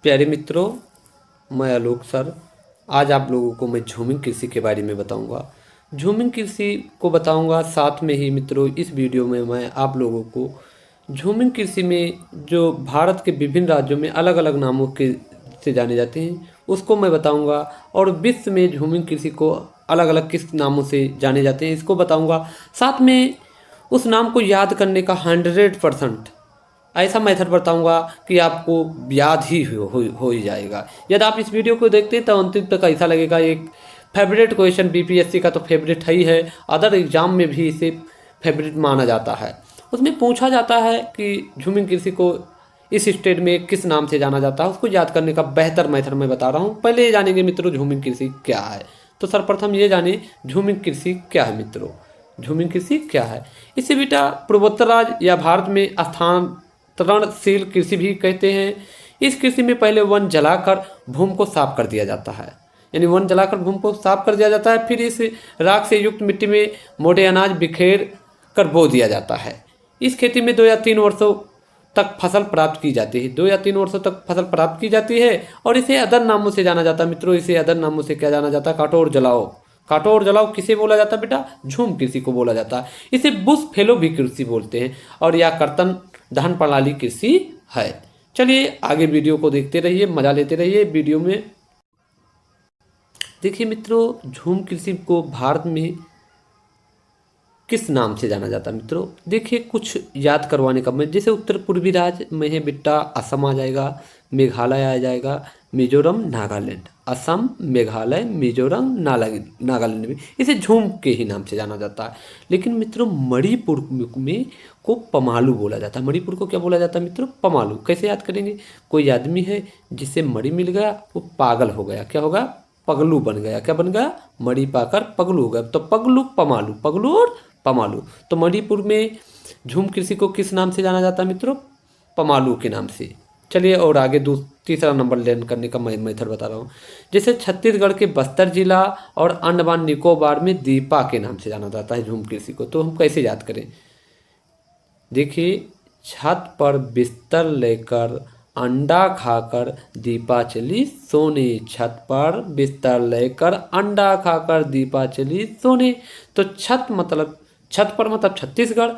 प्यारे मित्रों, मैं आलोक सर आज आप लोगों को मैं झूमिंग कृषि के बारे में बताऊंगा। झूमिंग कृषि को बताऊंगा, साथ में ही मित्रों इस वीडियो में मैं आप लोगों को झूमिंग कृषि में जो भारत के विभिन्न राज्यों में अलग अलग नामों के से जाने जाते हैं उसको मैं बताऊंगा, और विश्व में झूमिंग कृषि को अलग अलग किस नामों से जाने जाते हैं इसको बताऊंगा। साथ में उस नाम को याद करने का 100% ऐसा मेथड बताऊंगा कि आपको याद ही हो ही जाएगा। यदि आप इस वीडियो को देखते हैं तो अंतिम तक ऐसा लगेगा एक फेवरेट क्वेश्चन बीपीएससी का तो फेवरेट है ही है, अदर एग्जाम में भी इसे फेवरेट माना जाता है। उसमें पूछा जाता है कि झूमिंग कृषि को इस स्टेट में किस नाम से जाना जाता है, उसको याद करने का बेहतर मेथड मैं बता रहा हूँ। पहले ये जानेंगे मित्रों झूमिंग कृषि क्या है। तो सर्वप्रथम ये जाने झूमिंग कृषि क्या है मित्रों। झूमिंग कृषि क्या है, इसे बेटा पूर्वोत्तर राज्य या भारत में स्थानांतरणशील कृषि भी कहते हैं। इस कृषि में पहले वन जलाकर भूमि को साफ कर दिया जाता है, यानी वन जलाकर भूमि को साफ कर दिया जाता है। फिर इस राख से युक्त मिट्टी में मोटे अनाज बिखेर कर बो दिया जाता है। इस खेती में 2 या 3 वर्षों तक फसल प्राप्त की जाती है। 2 या 3 वर्षों तक फसल प्राप्त की जाती है और इसे अदर नामों से जाना जाता है मित्रों। इसे अदर नामों से क्या जाना जाता है, काटो और जलाओ। काटो और जलाओ किसे बोला जाता है बेटा, झूम कृषि को बोला जाता है। इसे बुश फेलो भी कृषि बोलते हैं और यह कर्तन धान प्रणाली कृषि है। चलिए आगे वीडियो को देखते रहिए, मजा लेते रहिए वीडियो में। देखिए मित्रों, झूम कृषि को भारत में किस नाम से जाना जाता है मित्रों। देखिए कुछ याद करवाने का मैं, जैसे उत्तर पूर्वी राज्य में है बेटा असम आ जाएगा, मेघालय आ जाएगा, मिजोरम, नागालैंड। असम, मेघालय, मिजोरम, नागालैंड में इसे झूम के ही नाम से जाना जाता है। लेकिन मित्रों मणिपुर में को पमालू बोला जाता है। मणिपुर को क्या बोला जाता है मित्रों, पमालू। कैसे याद करेंगे, कोई आदमी है जिसे मणि मिल गया वो पागल हो गया, क्या होगा, पगलू बन गया। क्या बन गया, मणि पाकर पगलू हो गया, तो पगलू पमालू, पगलू और पमालू। तो मणिपुर में झूम कृषि को किस नाम से जाना जाता है मित्रों, पमालू के नाम से। चलिए और आगे तीसरा नंबर लर्न करने का मैं मेथड बता रहा हूँ। जैसे छत्तीसगढ़ के बस्तर जिला और अंडमान निकोबार में दीपा के नाम से जाना जाता है झूम कृषि को। तो हम कैसे याद करें, देखिए छत पर बिस्तर लेकर अंडा खाकर दीपा चली सोने। छत पर बिस्तर लेकर अंडा खाकर दीपा चली सोने। तो छत मतलब छत पर मतलब छत्तीसगढ़,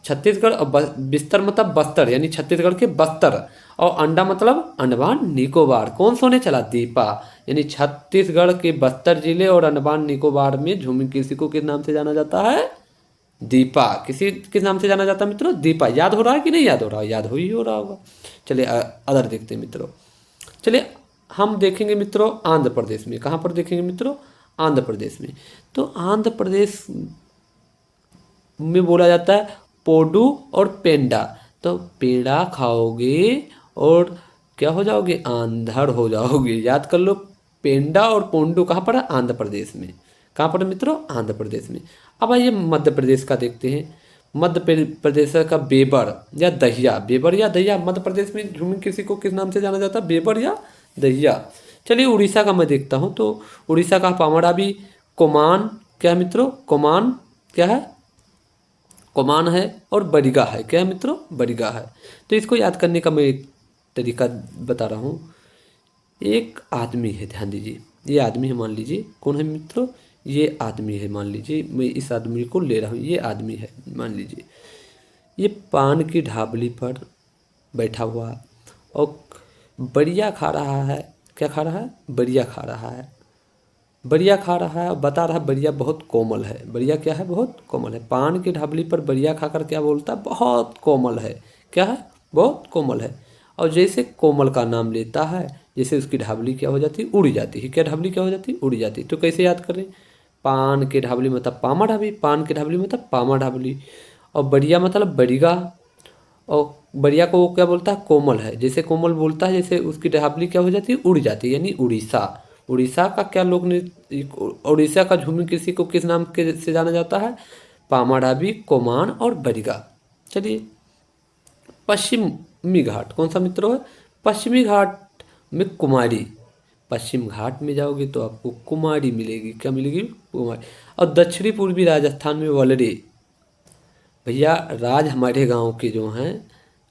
छत्तीसगढ़ और बिस्तर मतलब बस्तर, यानी छत्तीसगढ़ के बस्तर, और अंडा मतलब अंडमान निकोबार। कौन सोने चला, दीपा। यानी छत्तीसगढ़ के बस्तर जिले और अंडमान निकोबार में झूमिंग कृषि को किस नाम से जाना जाता है, दीपा। किस नाम से जाना जाता है मित्रों, दीपा। याद हो रहा है कि नहीं याद हो रहा है, याद हो रहा होगा। चलिए अदर देखते हैं मित्रों। चलिए हम देखेंगे मित्रों आंध्र प्रदेश में। कहाँ पर देखेंगे मित्रों, आंध्र प्रदेश में। तो आंध्र प्रदेश में बोला जाता है पोडू और पेंडा। तो पेड़ा खाओगे और क्या हो जाओगे, आंधर हो जाओगे। याद कर लो, पेंडा और पोंडू कहाँ पर है, आंध्र प्रदेश में। कहाँ पर है मित्रों, आंध्र प्रदेश में। अब आइए मध्य प्रदेश का देखते हैं। मध्य प्रदेश का बेबर या दहिया, बेबर या दहिया। मध्य प्रदेश में झूमिंग कृषि को किस नाम से जाना जाता है, बेबर या दहिया। चलिए उड़ीसा का मैं देखता हूँ। तो उड़ीसा का पामाडाबी कोमान क्या है मित्रों, कोमान क्या है, कोमान है, और बरिगा है। क्या है मित्रों, बरिगा है। तो इसको याद करने का मैं एक तरीका बता रहा हूँ। एक आदमी है, ध्यान दीजिए, ये आदमी है, मान लीजिए कौन है मित्रों, ये आदमी है। मान लीजिए मैं इस आदमी को ले रहा हूँ, ये आदमी है मान लीजिए। ये पान की ढाबली पर बैठा हुआ और बढ़िया खा रहा है। क्या खा रहा है, बढ़िया खा रहा है। बढ़िया खा रहा है और बता रहा है बढ़िया बहुत कोमल है। बढ़िया क्या है, बहुत कोमल है। पान की ढाबली पर बढ़िया खाकर क्या बोलता है, बहुत कोमल है। क्या है, बहुत कोमल है। और जैसे कोमल का नाम लेता है, जैसे उसकी ढाबली क्या हो जाती है, उड़ जाती है। क्या ढाबली क्या हो जाती है, उड़ जाती है। तो कैसे याद करें, पान के ढाबली मतलब पामा ढाबली, पान के ढाबली मतलब पामा ढाबली, और बढ़िया मतलब बढ़िया। और बढ़िया को वो क्या बोलता है, कोमल है। जैसे कोमल बोलता है, जैसे उसकी ढाबली क्या हो जाती है, उड़ जाती है, यानी उड़ीसा। उड़ीसा का क्या लोग नृत्य, उड़ीसा का झूमिंग कृषि को किस नाम के से जाना जाता है, पामाडाबी, कोमान और बरिगा। चलिए पश्चिमी घाट कौन सा मित्रों है, पश्चिमी घाट में कुमारी। पश्चिम घाट में जाओगे तो आपको कुमारी मिलेगी। क्या मिलेगी, कुमारी। और दक्षिणी पूर्वी राजस्थान में वलरे। भैया राज हमारे गांव के जो हैं,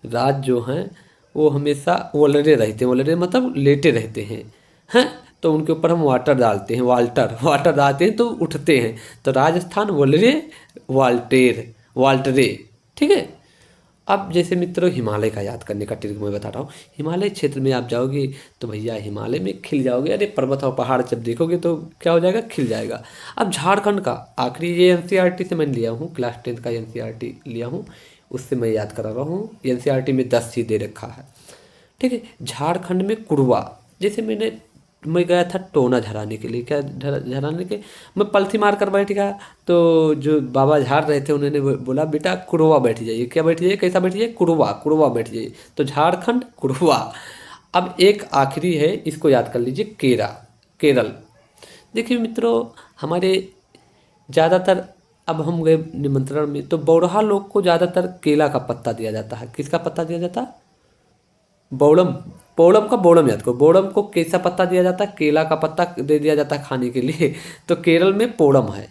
राज जो हैं वो हमेशा वलरे रहते हैं, वलरे मतलब लेटे रहते हैं। तो उनके ऊपर हम वाटर डालते हैं, वाटर डालते हैं तो उठते हैं। तो राजस्थान वलरे वाल्टेर वाल्टरे। ठीक है। अब जैसे मित्रों हिमालय का याद करने का ट्रिक मैं बता रहा हूँ। हिमालय क्षेत्र में आप जाओगे तो भैया हिमालय में खिल जाओगे। अरे पर्वत और पहाड़ जब देखोगे तो क्या हो जाएगा, खिल जाएगा। अब झारखंड का आखिरी, ये एनसीईआरटी से मैंने लिया हूँ, क्लास 10 का एनसीईआरटी लिया हूँ, उससे मैं याद करा रहा हूँ। एनसीईआरटी में 10 ही दे रखा है। ठीक है। झारखंड में कुड़वा, जैसे मैं गया था टोना झराने के लिए, क्या झराने के, मैं पलथी मार कर बैठ गया। तो जो बाबा झाड़ रहे थे उन्होंने बोला बेटा कुड़वा बैठ जाइए। क्या बैठ जाइए, कैसा बैठ जाइए, कुड़वा, कुड़वा बैठ जाइए। तो झारखंड कुड़वा। अब एक आखिरी है, इसको याद कर लीजिए, केरल। देखिए मित्रों, हमारे ज़्यादातर, अब हम गए निमंत्रण में तो बौरहा लोग को ज़्यादातर केला का पत्ता दिया जाता है। किसका पत्ता दिया जाता है, बोड़म। बोड़म का बोड़म याद करो, बोड़म को कैसा पत्ता दिया जाता है, केला का पत्ता दे दिया जाता है खाने के लिए। तो केरल में पोड़म है।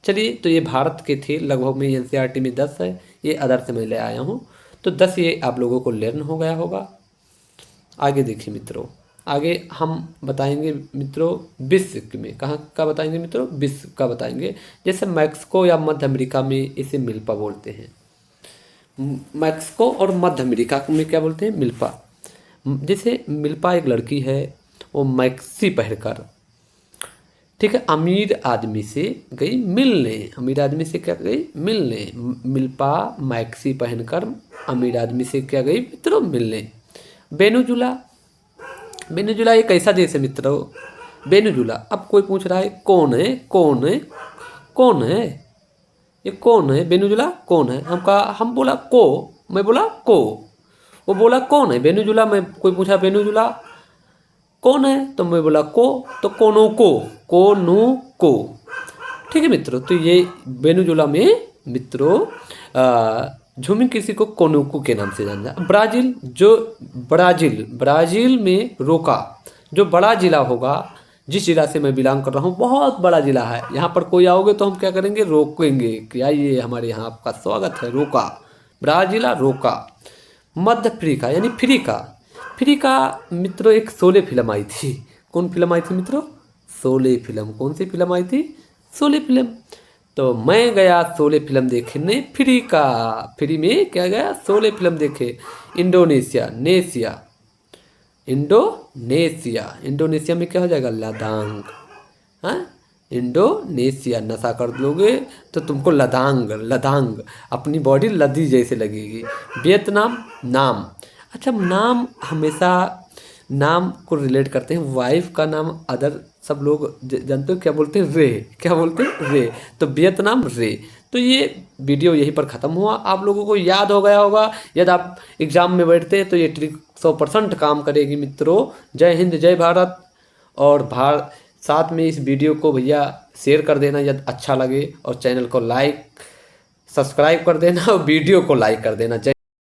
चलिए, तो ये भारत के थे लगभग में, एनसीईआरटी में 10 है, ये अदर से मैं ले आया हूँ। तो 10 ये आप लोगों को लर्न हो गया होगा। आगे देखिए मित्रों, आगे हम बताएंगे मित्रों विश्व में, कहाँ का बताएंगे मित्रों, विश्व का बताएंगे। जैसे मैक्सिको या मध्य अमेरिका में इसे मिल्पा बोलते हैं। मैक्सिको और मध्य अमेरिका में क्या बोलते हैं, मिल्पा। जैसे मिल्पा एक लड़की है, वो मैक्सी पहनकर, ठीक है, अमीर आदमी से गई मिलने। अमीर आदमी से क्या गई, मिलने। मिल्पा मैक्सी पहनकर अमीर आदमी से क्या गई मित्रों, मिलने। वेनेजुला, वेनेजुला एक ऐसा देश है मित्रों, वेनेजुला। अब कोई पूछ रहा है कौन है, कौन है, कौन है, ये कौन है, वेनेजुला कौन है। हम बोला को, मैं बोला को, वो बोला कौन है वेनेजुला। मैं, कोई पूछा वेनेजुला कौन है, तो मैं बोला को, तो कोनो को। ठीक है मित्रों, तो ये वेनेजुला में मित्रों झूमिंग कृषि को कोनोको के नाम से जाना जाता। ब्राज़ील, जो ब्राज़ील में रोका, जो बड़ा जिला होगा, जिस जिला से मैं बिलोंग कर रहा हूँ, बहुत बड़ा जिला है। यहाँ पर कोई आओगे तो हम क्या करेंगे, रोकेंगे कि आइए हमारे यहाँ आपका स्वागत है, रोका, ब्राज़ीला रोका। मध्य अफ्रीका यानी फ्रीका मित्रों, एक शोले फिल्म आई थी। कौन फिल्म आई थी मित्रों, शोले फिल्म। कौन सी फिल्म आई थी, शोले फिल्म। तो मैं गया शोले फिल्म देखने फ्री में क्या गया, शोले फिल्म देखे। इंडोनेशिया में क्या हो जाएगा, लदांग। हाँ, इंडोनेशिया, नशा कर लोगे तो तुमको लदांग अपनी बॉडी लदी जैसे लगेगी। वियतनाम, नाम। अच्छा, नाम हमेशा नाम को रिलेट करते हैं, वाइफ का नाम अदर सब लोग जानते हो क्या बोलते हैं, रे। क्या बोलते हैं, रे। तो वियतनाम रे। तो ये वीडियो यहीं पर ख़त्म हुआ। आप लोगों को याद हो गया होगा, यदि आप एग्ज़ाम में बैठते हैं तो ये ट्रिक 100% काम करेगी मित्रों। जय हिंद, जय भारत। और साथ में इस वीडियो को भैया शेयर कर देना यदि अच्छा लगे, और चैनल को लाइक सब्सक्राइब कर देना, और वीडियो को लाइक कर देना। जय